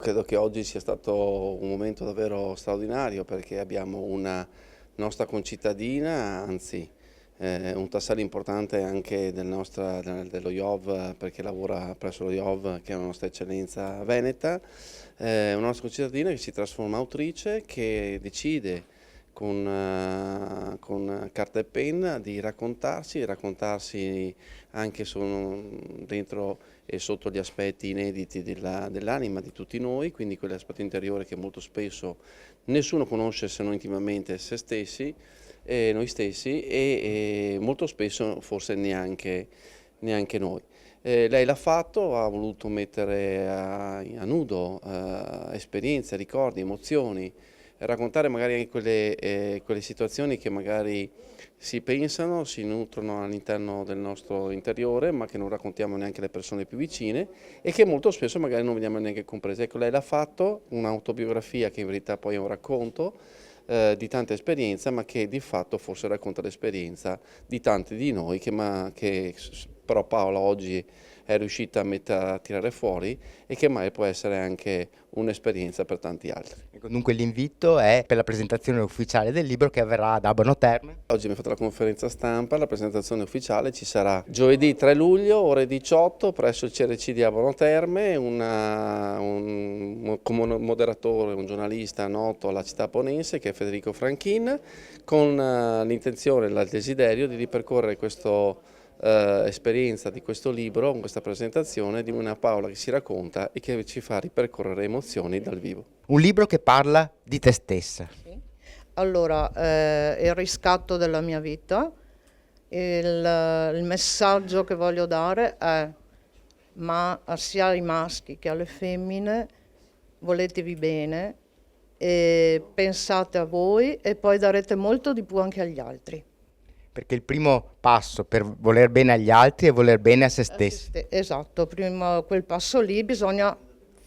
Credo che oggi sia stato un momento davvero straordinario perché abbiamo una nostra concittadina, anzi un tassello importante anche dello IOV perché lavora presso lo IOV che è una nostra eccellenza veneta, una nostra concittadina che si trasforma autrice, che decide con carta e penna di raccontarsi anche dentro e sotto gli aspetti inediti dell'anima di tutti noi, quindi quell'aspetto interiore che molto spesso nessuno conosce se non intimamente se stessi, noi stessi e molto spesso forse neanche noi. Lei l'ha fatto, ha voluto mettere a nudo esperienze, ricordi, emozioni, raccontare magari anche quelle situazioni che magari si pensano, si nutrono all'interno del nostro interiore, ma che non raccontiamo neanche alle persone più vicine e che molto spesso magari non vediamo neanche comprese. Ecco, lei l'ha fatto, un'autobiografia che in verità poi è un racconto di tanta esperienza, ma che di fatto forse racconta l'esperienza di tanti di noi però Paola oggi è riuscita a tirare fuori e che mai può essere anche un'esperienza per tanti altri. Ecco, dunque l'invito è per la presentazione ufficiale del libro che avverrà ad Abano Terme. Oggi mi ha fatto la conferenza stampa, la presentazione ufficiale ci sarà giovedì 3 luglio, ore 18, presso il CRC di Abano Terme, come moderatore, un giornalista noto alla città ponense che è Federico Franchin, con l'intenzione e il desiderio di ripercorrere questa esperienza di questo libro, con questa presentazione di una Paola che si racconta e che ci fa ripercorrere emozioni dal vivo. Un libro che parla di te stessa. Sì. Allora, il riscatto della mia vita, il messaggio che voglio dare è, ma sia ai maschi che alle femmine, voletevi bene, e pensate a voi e poi darete molto di più anche agli altri. Perché il primo passo per voler bene agli altri è voler bene a se stessi. Esatto, prima quel passo lì bisogna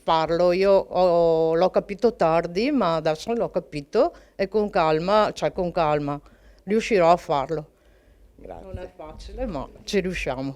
farlo. L'ho capito tardi, ma adesso l'ho capito e con calma, riuscirò a farlo. Grazie. Non è facile, ma ci riusciamo.